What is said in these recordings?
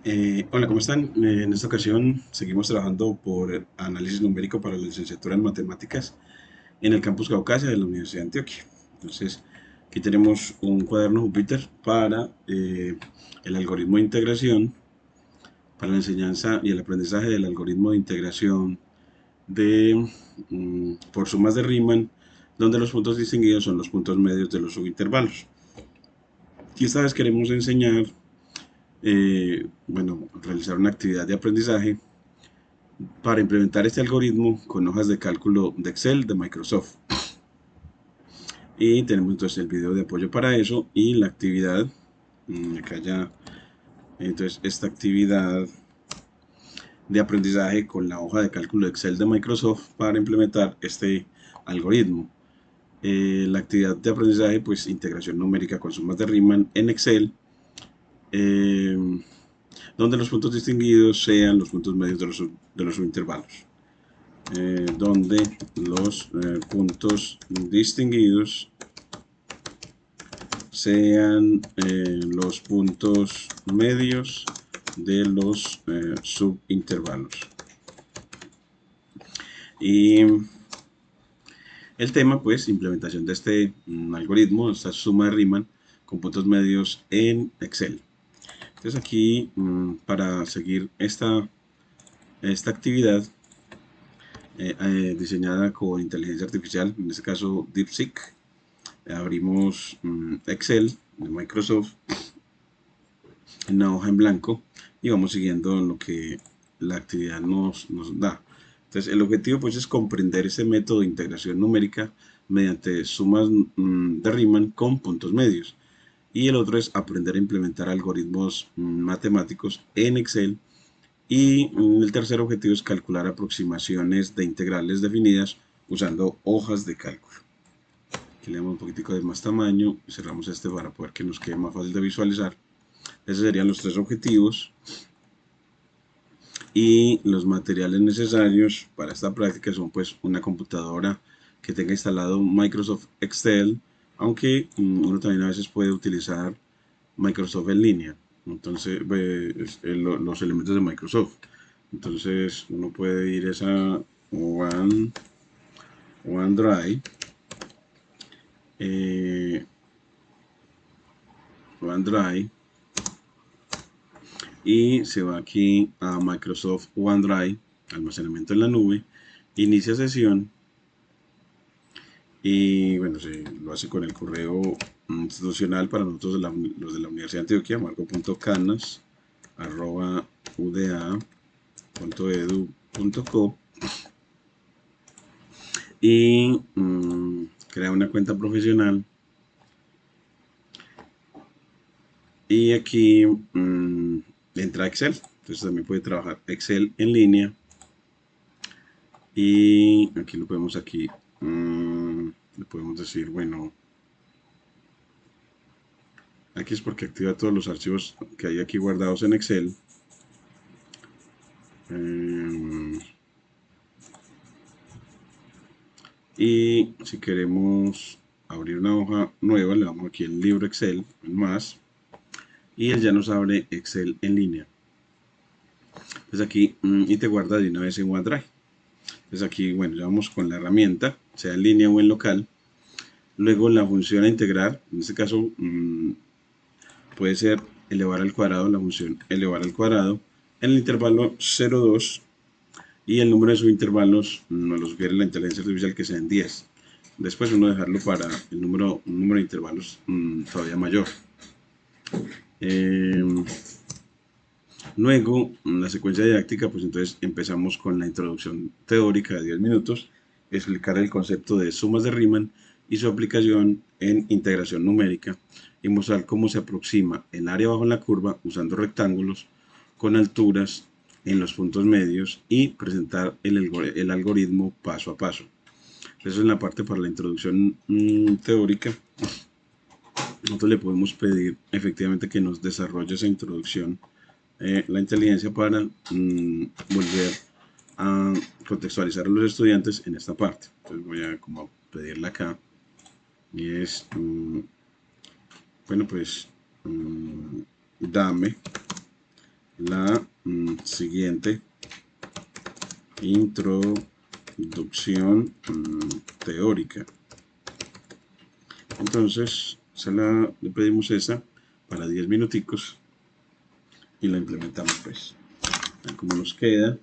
Hola, ¿cómo están? En esta ocasión seguimos trabajando por análisis numérico para la licenciatura en matemáticas en el campus Caucasia de la Universidad de Antioquia. Entonces, aquí tenemos un cuaderno Júpiter para el algoritmo de integración, para la enseñanza y el aprendizaje del algoritmo de integración de por sumas de Riemann, donde los puntos distinguidos son los puntos medios de los subintervalos. Y esta vez queremos enseñar, realizar una actividad de aprendizaje para implementar este algoritmo con hojas de cálculo de Excel de Microsoft. Y tenemos entonces el video de apoyo para eso y la actividad. Acá ya, entonces esta actividad de aprendizaje con la hoja de cálculo de Excel de Microsoft para implementar este algoritmo. La actividad de aprendizaje, pues integración numérica con sumas de Riemann en Excel, eh, donde los puntos distinguidos sean los puntos medios de los subintervalos. Donde los puntos distinguidos sean los puntos medios de los subintervalos. Y el tema, pues, implementación de este algoritmo, esta suma de Riemann con puntos medios en Excel. Entonces aquí, para seguir esta actividad, diseñada con inteligencia artificial, en este caso DeepSeek. Abrimos Excel de Microsoft en una hoja en blanco y vamos siguiendo lo que la actividad nos da. Entonces, el objetivo pues es comprender ese método de integración numérica mediante sumas de Riemann con puntos medios. Y el otro es aprender a implementar algoritmos matemáticos en Excel. Y el tercer objetivo es calcular aproximaciones de integrales definidas usando hojas de cálculo. Aquí le damos un poquitico de más tamaño y cerramos este para poder que nos quede más fácil de visualizar. Esos serían los tres objetivos y los materiales necesarios para esta práctica son pues una computadora que tenga instalado Microsoft Excel, aunque uno también a veces puede utilizar Microsoft en línea, entonces los elementos de Microsoft. Entonces uno puede ir a esa OneDrive, eh, OneDrive y se va aquí a Microsoft OneDrive, almacenamiento en la nube, inicia sesión y bueno, se lo hace con el correo institucional para nosotros los de la Universidad de Antioquia, marco.canas@uda.edu.co y crea una cuenta profesional y aquí entra Excel, entonces también puede trabajar Excel en línea. Y aquí lo podemos le podemos decir, bueno, aquí es porque activa todos los archivos que hay aquí guardados en Excel. Y si queremos abrir una hoja nueva, le damos aquí el libro Excel, en más, y él ya nos abre Excel en línea. Entonces aquí, y te guarda de una vez en OneDrive. Entonces aquí, bueno, ya vamos con la herramienta, sea en línea o en local. Luego la función a integrar, en este caso puede ser elevar al cuadrado, la función elevar al cuadrado, en el intervalo 0,2 y el número de subintervalos nos lo sugiere la inteligencia artificial que sean 10. Después uno dejarlo para un número de intervalos todavía mayor. Luego, la secuencia didáctica, pues entonces empezamos con la introducción teórica de 10 minutos, explicar el concepto de sumas de Riemann y su aplicación en integración numérica y mostrar cómo se aproxima el área bajo la curva usando rectángulos con alturas en los puntos medios y presentar el algoritmo paso a paso. Eso es la parte para la introducción teórica. Nosotros le podemos pedir efectivamente que nos desarrolle esa introducción la inteligencia para volver a contextualizar a los estudiantes en esta parte. Entonces voy a como pedirla acá y es, bueno pues, dame la siguiente introducción teórica. Entonces le pedimos esa para 10 minuticos y la implementamos pues. Vean cómo nos queda.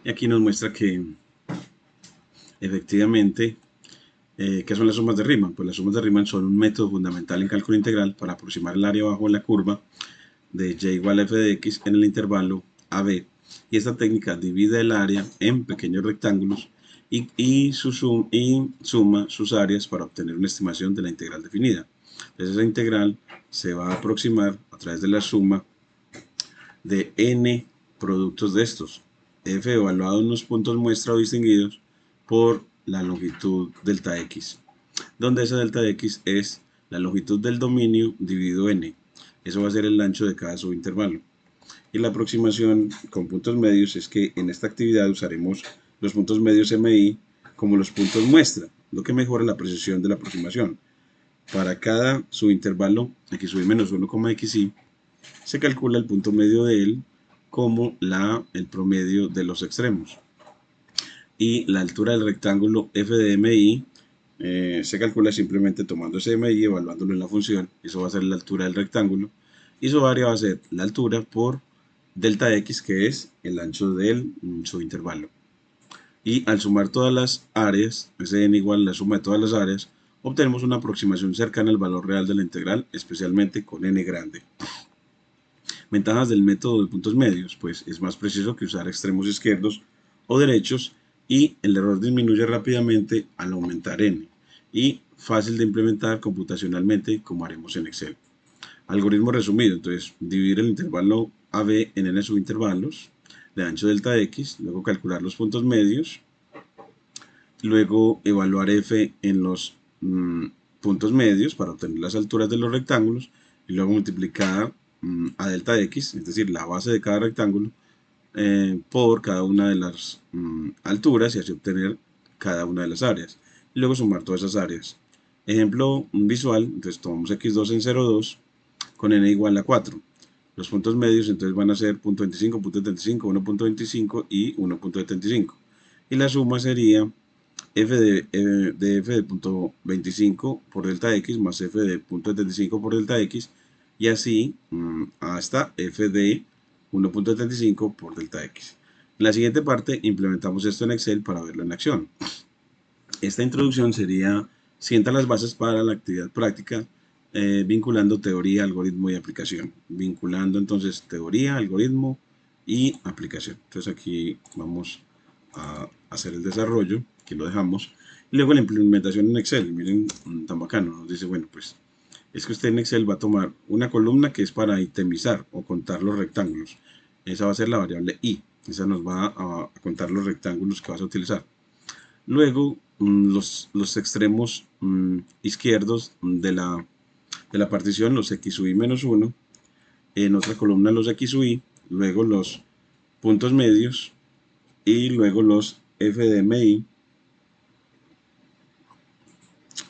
Y aquí nos muestra que efectivamente, ¿qué son las sumas de Riemann? Pues las sumas de Riemann son un método fundamental en cálculo integral para aproximar el área bajo la curva de y igual a f de x en el intervalo AB. Y esta técnica divide el área en pequeños rectángulos y suma sus áreas para obtener una estimación de la integral definida. Entonces esa integral se va a aproximar a través de la suma de n productos de estos, f evaluado en unos puntos muestra o distinguidos por la longitud delta x, donde esa delta x es la longitud del dominio dividido n. Eso va a ser el ancho de cada subintervalo. Y la aproximación con puntos medios es que en esta actividad usaremos los puntos medios MI como los puntos muestra, lo que mejora la precisión de la aproximación. Para cada subintervalo xy menos 1, xy, se calcula el punto medio de él como el promedio de los extremos. Y la altura del rectángulo f de MI se calcula simplemente tomando ese MI y evaluándolo en la función. Eso va a ser la altura del rectángulo. Y su área va a ser la altura por delta x, que es el ancho del subintervalo. Y al sumar todas las áreas, ese n igual a la suma de todas las áreas, obtenemos una aproximación cercana al valor real de la integral, especialmente con n grande. Ventajas del método de puntos medios, pues es más preciso que usar extremos izquierdos o derechos y el error disminuye rápidamente al aumentar n, y fácil de implementar computacionalmente como haremos en Excel. Algoritmo resumido, entonces dividir el intervalo AB en n subintervalos de ancho delta x, luego calcular los puntos medios, luego evaluar f en los puntos medios para obtener las alturas de los rectángulos y luego multiplicar a delta x, es decir, la base de cada rectángulo, por cada una de las alturas y así obtener cada una de las áreas. Y luego sumar todas esas áreas. Ejemplo visual, entonces tomamos x2 en 0,2 con n igual a 4. Los puntos medios entonces van a ser 0.25, 0.75, 1.25 y 1.75. Y la suma sería f de f de 0.25 por delta x más f de 0.75 por delta x, y así hasta f de 1.75 por delta x. En la siguiente parte implementamos esto en Excel para verlo en acción. Esta introducción sienta las bases para la actividad práctica, vinculando teoría, algoritmo y aplicación. Vinculando entonces teoría, algoritmo y aplicación. Entonces aquí vamos a hacer el desarrollo, que lo dejamos. Y luego la implementación en Excel. Miren, tan bacano. Nos dice, bueno, pues es que usted en Excel va a tomar una columna que es para itemizar o contar los rectángulos. Esa va a ser la variable i. Esa nos va a contar los rectángulos que vas a utilizar. Luego, los extremos izquierdos de la partición, los xy menos 1. En otra columna los xy. Luego los puntos medios. Y luego los f de mi.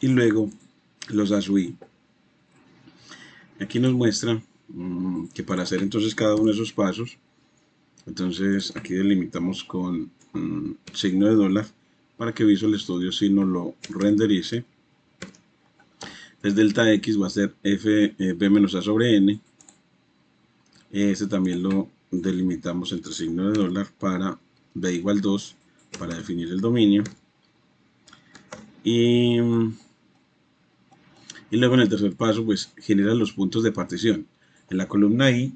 Y luego los a sub i. Aquí nos muestra que para hacer entonces cada uno de esos pasos, entonces aquí delimitamos con signo de dólar para que Visual Studio sí nos lo renderice. Entonces delta x va a ser f b menos a sobre n. Este también lo delimitamos entre signo de dólar para b igual 2 para definir el dominio. Y luego en el tercer paso, pues genera los puntos de partición. En la columna i,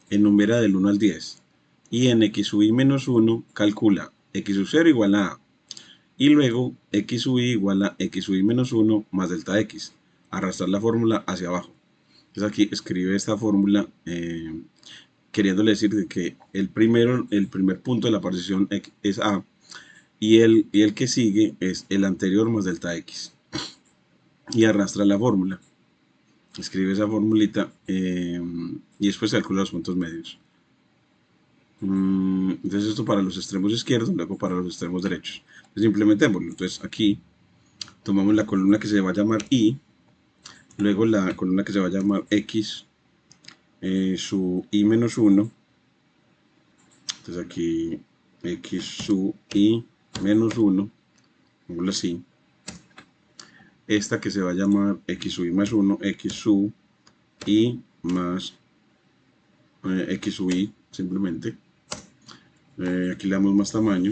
enumera del 1 al 10. Y en x sub i menos 1, calcula x sub 0 igual a a. Y luego x sub i igual a x sub i menos 1 más delta x. Arrastrar la fórmula hacia abajo. Entonces aquí escribe esta fórmula queriéndole decir de que el primer punto de la partición es a. Y el que sigue es el anterior más delta x. Y arrastra la fórmula. Escribe esa formulita y después calcula los puntos medios. Entonces esto para los extremos izquierdos, luego para los extremos derechos. Entonces implementémoslo. Entonces aquí tomamos la columna que se va a llamar i Luego la columna que se va a llamar X sub I menos 1. Entonces aquí X sub I menos 1, pongo así. Esta que se va a llamar X sub I más 1, X sub I más X sub I, simplemente. Aquí le damos más tamaño.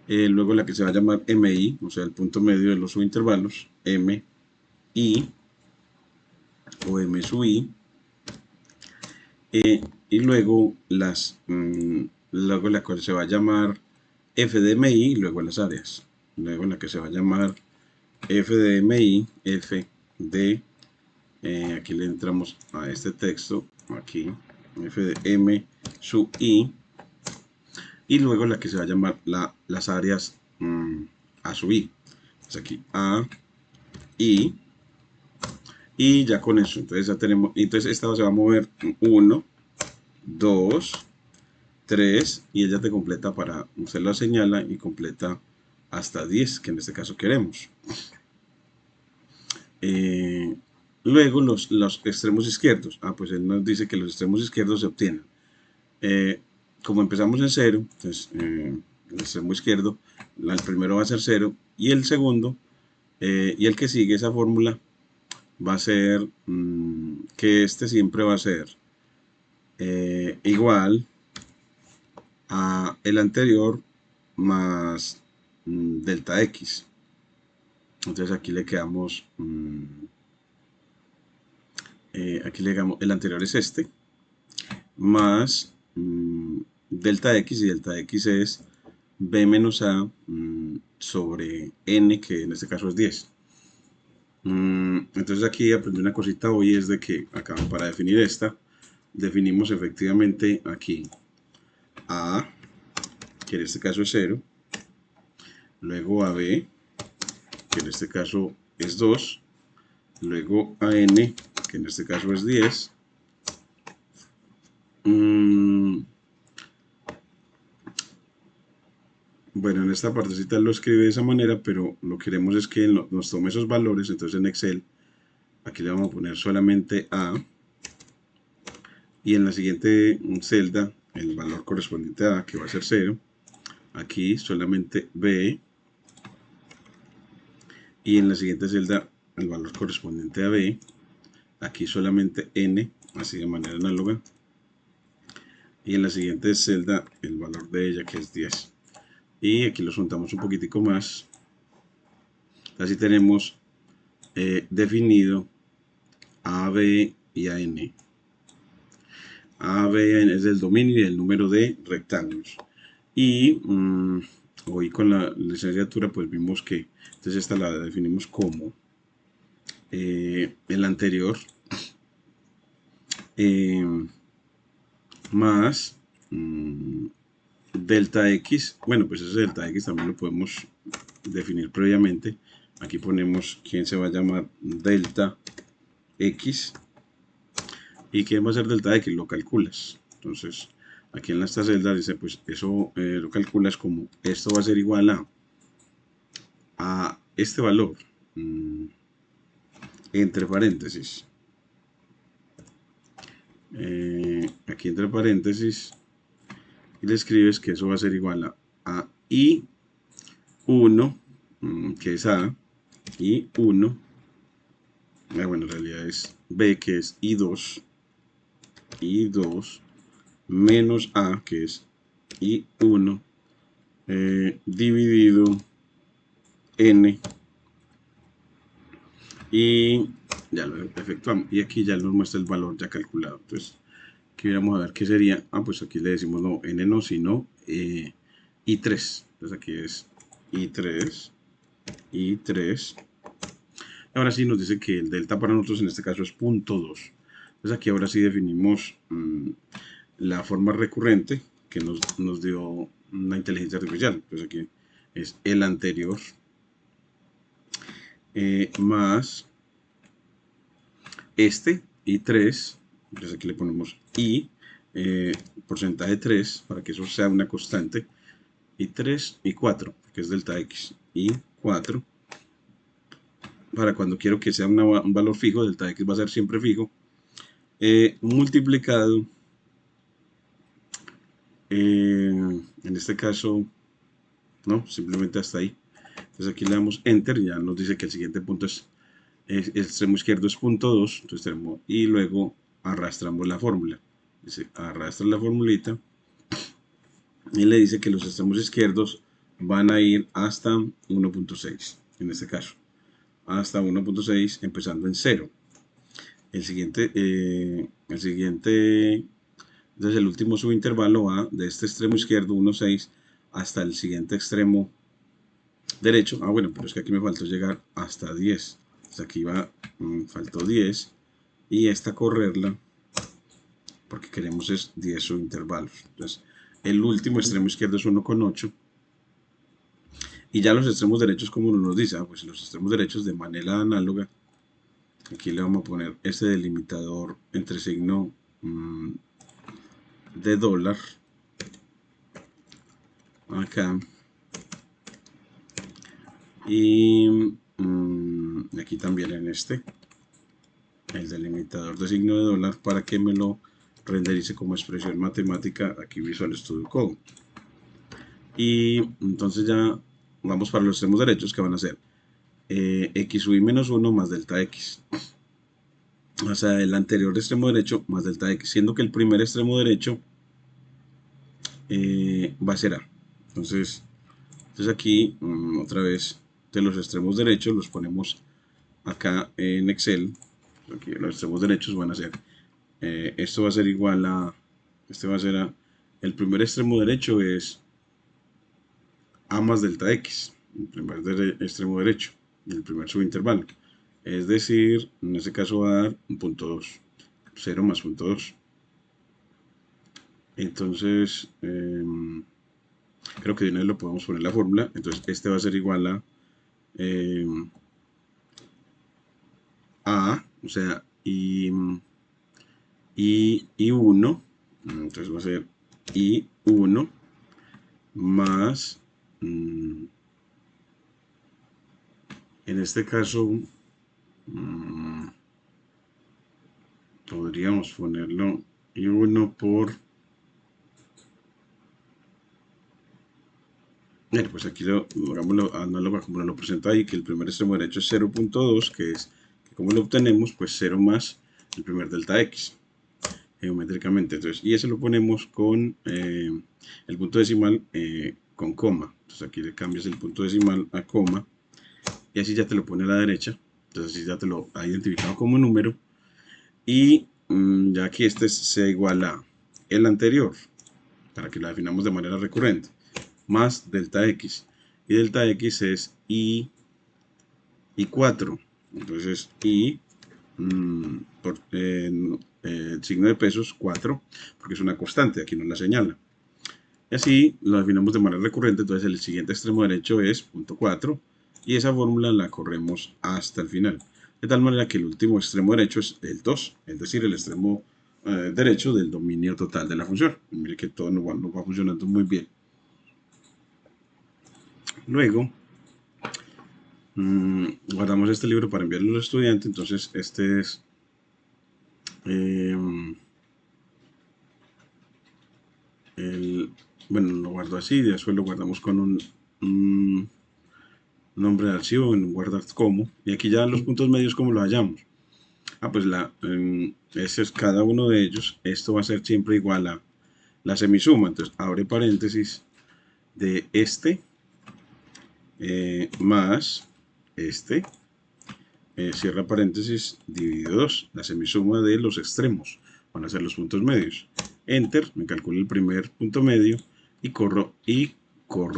Luego la que se va a llamar MI, o sea, el punto medio de los subintervalos, MI o M sub I. Y luego luego la que se va a llamar F de MI y luego las áreas. Luego la que se va a llamar F de MI, F de, aquí le entramos a este texto, aquí, F de M sub I. Y luego la que se va a llamar las áreas A sub I. Entonces aquí A, I. Y ya con eso, entonces ya tenemos, entonces esta se va a mover 1, 2, 3 y ella te completa para, usted lo señala y completa hasta 10, que en este caso queremos. Luego los extremos izquierdos. Pues él nos dice que los extremos izquierdos se obtienen. Como empezamos en 0, entonces el extremo izquierdo, el primero va a ser 0 y el segundo, y el que sigue esa fórmula va a ser que este siempre va a ser igual a el anterior más delta x. Entonces aquí le quedamos, el anterior es este, más delta x, y delta x es b menos a sobre n, que en este caso es 10. Entonces aquí aprendí una cosita hoy, es de que acá para definir esta, definimos efectivamente aquí a, que en este caso es 0, luego a b, que en este caso es 2, luego a n, que en este caso es 10. Bueno, en esta partecita lo escribe de esa manera, pero lo que queremos es que nos tome esos valores. Entonces en Excel, aquí le vamos a poner solamente A, y en la siguiente celda el valor correspondiente a A, que va a ser 0. Aquí solamente B, y en la siguiente celda el valor correspondiente a B. Aquí solamente N, así de manera análoga. Y en la siguiente celda el valor de ella, que es 10. Y aquí lo juntamos un poquitico más. Así tenemos definido A, B y A, N. A, B y A, N es el dominio y el número de rectángulos. Y hoy con la licenciatura pues vimos que, entonces esta la definimos como el anterior más delta x. Bueno, pues ese delta x también lo podemos definir previamente. Aquí ponemos quién se va a llamar delta x. ¿Y quién va a ser delta x? Lo calculas. Entonces, aquí en esta celda dice, pues eso lo calculas como esto va a ser igual a este valor, entre paréntesis. Aquí entre paréntesis, y le escribes que eso va a ser igual a I1, que es A, I1, bueno, en realidad es B, que es I2, menos A, que es I1, dividido N, y ya lo efectuamos, y aquí ya nos muestra el valor ya calculado. Entonces aquí vamos a ver qué sería. Pues aquí le decimos no, N no, sino I3. Entonces aquí es I3. Ahora sí nos dice que el delta para nosotros en este caso es 0.2. Entonces aquí ahora sí definimos la forma recurrente que nos dio una inteligencia artificial. Entonces aquí es el anterior más este, I3. Entonces aquí le ponemos I, porcentaje 3, para que eso sea una constante. I3 y 4, que es delta X. I 4 para cuando quiero que sea un valor fijo, delta x va a ser siempre fijo, multiplicado, en este caso, no, simplemente hasta ahí. Entonces aquí le damos Enter y ya nos dice que el siguiente punto es el extremo izquierdo es punto 2, y luego arrastramos la fórmula. Dice, arrastra la formulita y le dice que los extremos izquierdos van a ir hasta 1.6, en este caso. Hasta 1.6 empezando en 0. Entonces el último subintervalo va de este extremo izquierdo 1.6 hasta el siguiente extremo derecho. Ah, bueno, pero es que aquí me faltó llegar hasta 10. Entonces aquí va, faltó 10 y esta correrla porque queremos es 10 subintervalos. Entonces el último extremo izquierdo es 1.8 y ya los extremos derechos, como nos dice, pues los extremos derechos de manera análoga, aquí le vamos a poner este delimitador entre signo de dólar acá y aquí también en este el delimitador de signo de dólar para que me lo renderice como expresión matemática aquí Visual Studio Code. Y entonces ya vamos para los extremos derechos, que van a ser x sub i menos 1 más delta x. O sea, el anterior extremo derecho más delta x, siendo que el primer extremo derecho va a ser a. Entonces aquí otra vez de los extremos derechos los ponemos acá en Excel. Aquí los extremos derechos van a ser, esto va a ser igual a, este va a ser a, el primer extremo derecho es a más delta x, el primer extremo derecho, el primer subintervalo. Es decir, en este caso va a dar un punto 2, 0 más punto 2. Entonces, creo que de una vez lo podemos poner la fórmula. Entonces, este va a ser igual a, o sea, I1, entonces va a ser I1 más, en este caso, podríamos ponerlo I1 por, pues aquí hagámoslo análogo como lo presenta ahí, que el primer extremo derecho es 0.2, que es, que como lo obtenemos, pues 0 más el primer delta x, geométricamente. Entonces, y eso lo ponemos con el punto decimal con coma. Entonces aquí le cambias el punto decimal a coma, y así ya te lo pone a la derecha. Entonces así ya te lo ha identificado como número. Y ya que este sea igual a el anterior, para que lo definamos de manera recurrente, más delta x. Y delta x es I4. Entonces I por signo de pesos 4, porque es una constante, aquí nos la señala. Y así lo definimos de manera recurrente. Entonces el siguiente extremo derecho es punto 4 y esa fórmula la corremos hasta el final, de tal manera que el último extremo derecho es el 2, es decir, el extremo derecho del dominio total de la función. Mire que todo nos va funcionando muy bien. Luego guardamos este libro para enviarlo a los estudiantes. Entonces este es bueno, lo guardo así, después lo guardamos con un nombre de archivo en un guardar como, y aquí ya los puntos medios como lo hallamos. Pues ese es cada uno de ellos. Esto va a ser siempre igual a la semisuma. Entonces abre paréntesis de este más este, cierra paréntesis, dividido 2, la semisuma de los extremos. Van a ser los puntos medios. Enter, me calculo el primer punto medio y corro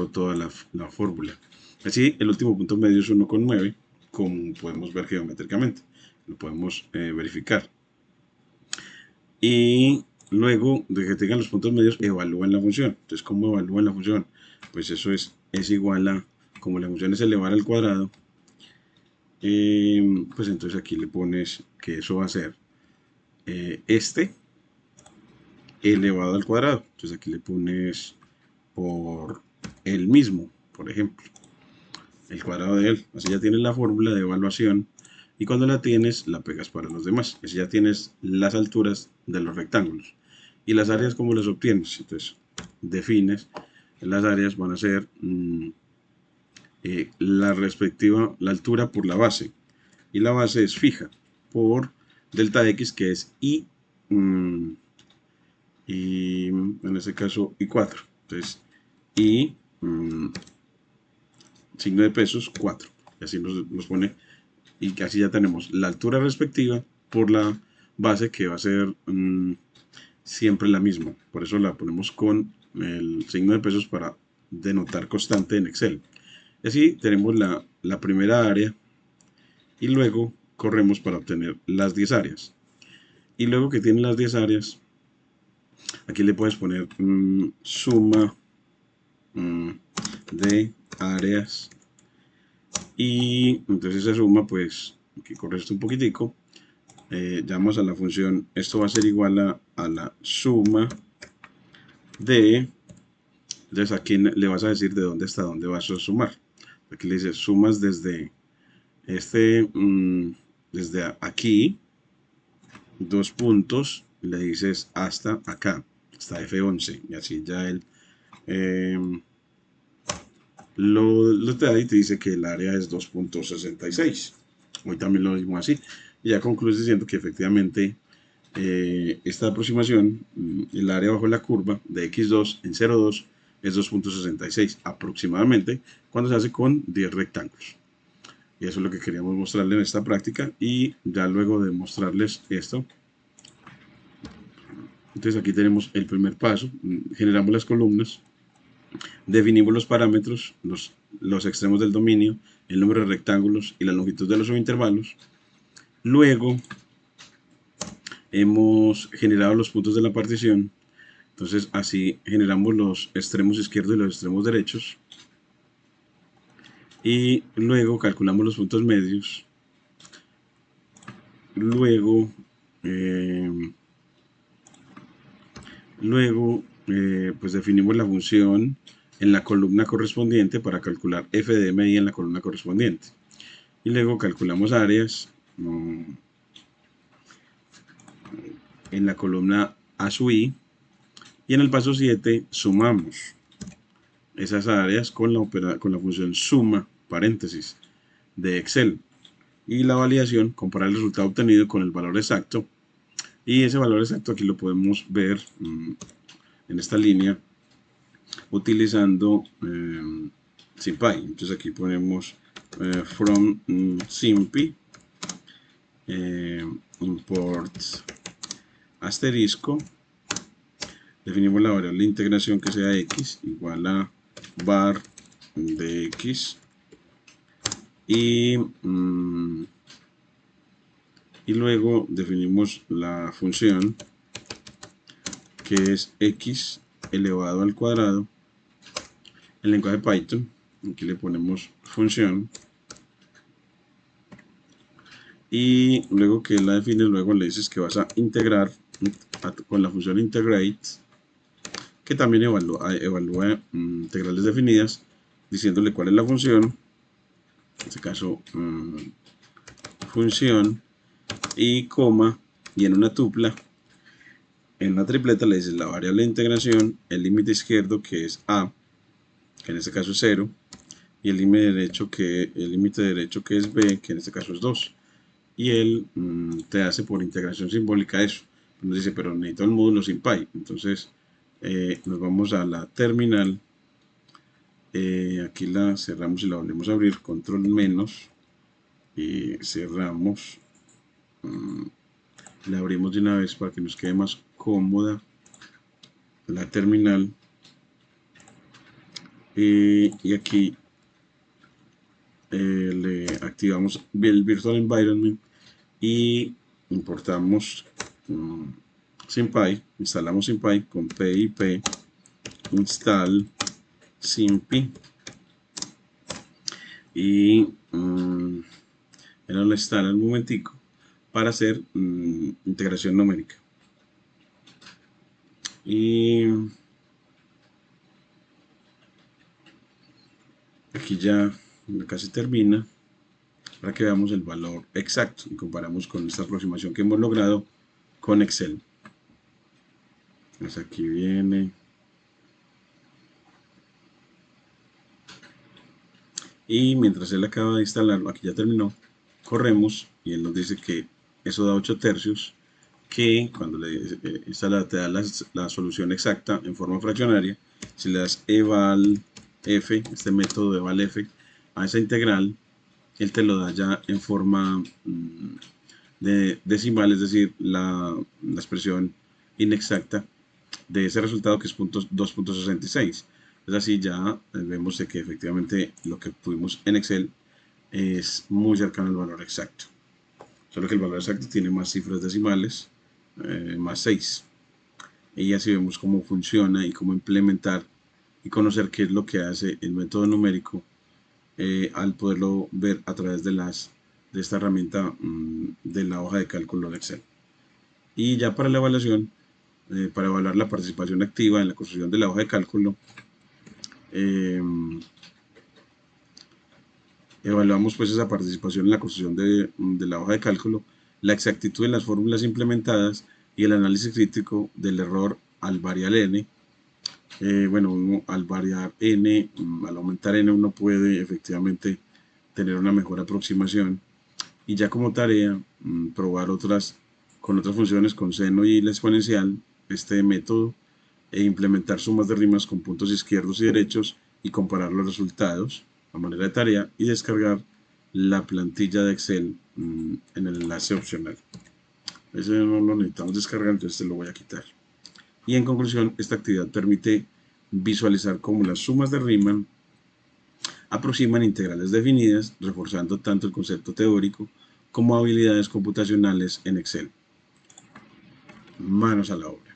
toda la fórmula. Así, el último punto medio es 1,9, como podemos ver geométricamente. Lo podemos verificar. Y luego de que tengan los puntos medios, evalúan la función. Entonces, ¿cómo evalúan la función? Pues eso es igual a, como la función es elevar al cuadrado, pues entonces aquí le pones que eso va a ser este elevado al cuadrado. Entonces aquí le pones por el mismo, por ejemplo. el cuadrado de él. Así ya tienes la fórmula de evaluación y cuando la tienes la pegas para los demás. Así ya tienes las alturas de los rectángulos. Y las áreas, ¿cómo las obtienes? Entonces defines, las áreas van a ser la altura por la base. Y la base es fija por delta x, que es y en este caso I4. Entonces I signo de pesos 4. Y así nos pone, y casi ya tenemos la altura respectiva por la base, que va a ser siempre la misma. Por eso la ponemos con el signo de pesos para denotar constante en Excel. Y así tenemos la primera área y luego corremos para obtener las 10 áreas. Y luego que tienen las 10 áreas, aquí le puedes poner suma de áreas. Y entonces esa suma, pues, aquí corre esto un poquitico. Llamamos a la función, esto va a ser igual a la suma de, entonces aquí le vas a decir de dónde hasta dónde vas a sumar. Aquí le dices sumas desde desde aquí, 2 puntos, le dices hasta acá, hasta F11, y así ya él lo te da y te dice que el área es 2.66. Hoy también lo mismo así, y ya concluyes diciendo que efectivamente esta aproximación, el área bajo la curva de x2 en 0,2 es 2.66 aproximadamente cuando se hace con 10 rectángulos. Y eso es lo que queríamos mostrarles en esta práctica. Y ya luego de mostrarles esto, entonces aquí tenemos el primer paso. Generamos las columnas, definimos los parámetros, los extremos del dominio, el número de rectángulos y la longitud de los subintervalos. Luego hemos generado los puntos de la partición. Entonces así generamos los extremos izquierdos y los extremos derechos. Y luego calculamos los puntos medios. Luego pues definimos la función en la columna correspondiente para calcular f de MI en la columna correspondiente. Y luego calculamos áreas en la columna A sub I. Y en el paso 7 sumamos esas áreas con la función suma, paréntesis, de Excel. Y la validación, comparar el resultado obtenido con el valor exacto. Y ese valor exacto aquí lo podemos ver en esta línea utilizando SymPy. Entonces aquí ponemos from SymPy import asterisco, definimos la variable de integración que sea x igual a var de x y luego definimos la función que es x elevado al cuadrado en lenguaje Python. Aquí le ponemos función y luego que la defines, luego le dices que vas a integrar con la función integrate, que también evalúa integrales definidas, diciéndole cuál es la función, en este caso función y coma, y en una tupla, en una tripleta le dices la variable de integración, el límite izquierdo que es a, que en este caso es 0, y el límite derecho que es b, que en este caso es 2. Y él te hace por integración simbólica eso. Nos dice, pero necesito el módulo SymPy. Entonces nos vamos a la terminal. Aquí la cerramos y la volvemos a abrir. Control menos. Y cerramos. La abrimos de una vez para que nos quede más cómoda la terminal. Y aquí le activamos el Virtual Environment y importamos SymPy, instalamos SymPy con pip install sympy y él lo instala un momentico para hacer integración numérica. Y aquí ya casi termina, para que veamos el valor exacto y comparamos con esta aproximación que hemos logrado con Excel. Entonces aquí viene. Y mientras él acaba de instalarlo, aquí ya terminó, corremos y él nos dice que eso da 8 tercios, que cuando le instala te da la solución exacta en forma fraccionaria. Si le das eval f, este método de eval f, a esa integral, él te lo da ya en forma de decimal, es decir, la expresión inexacta de ese resultado, que es 2.66. Es así, ya vemos de que efectivamente lo que tuvimos en Excel es muy cercano al valor exacto. Solo que el valor exacto tiene más cifras decimales, más 6. Y así vemos cómo funciona y cómo implementar y conocer qué es lo que hace el método numérico al poderlo ver a través de esta herramienta de la hoja de cálculo de Excel. Y ya para la evaluación, para evaluar la participación activa en la construcción de la hoja de cálculo, evaluamos pues esa participación en la construcción de la hoja de cálculo, la exactitud de las fórmulas implementadas y el análisis crítico del error al variar n. Bueno, al variar n, al aumentar n, uno puede efectivamente tener una mejor aproximación. Y ya como tarea, probar con otras funciones, con seno y la exponencial, este método, e implementar sumas de rimas con puntos izquierdos y derechos y comparar los resultados a manera de tarea y descargar la plantilla de Excel en el enlace opcional. Ese no lo necesitamos descargar, entonces te lo voy a quitar. Y en conclusión, esta actividad permite visualizar cómo las sumas de Riemann aproximan integrales definidas, reforzando tanto el concepto teórico como habilidades computacionales en Excel. Manos a la obra.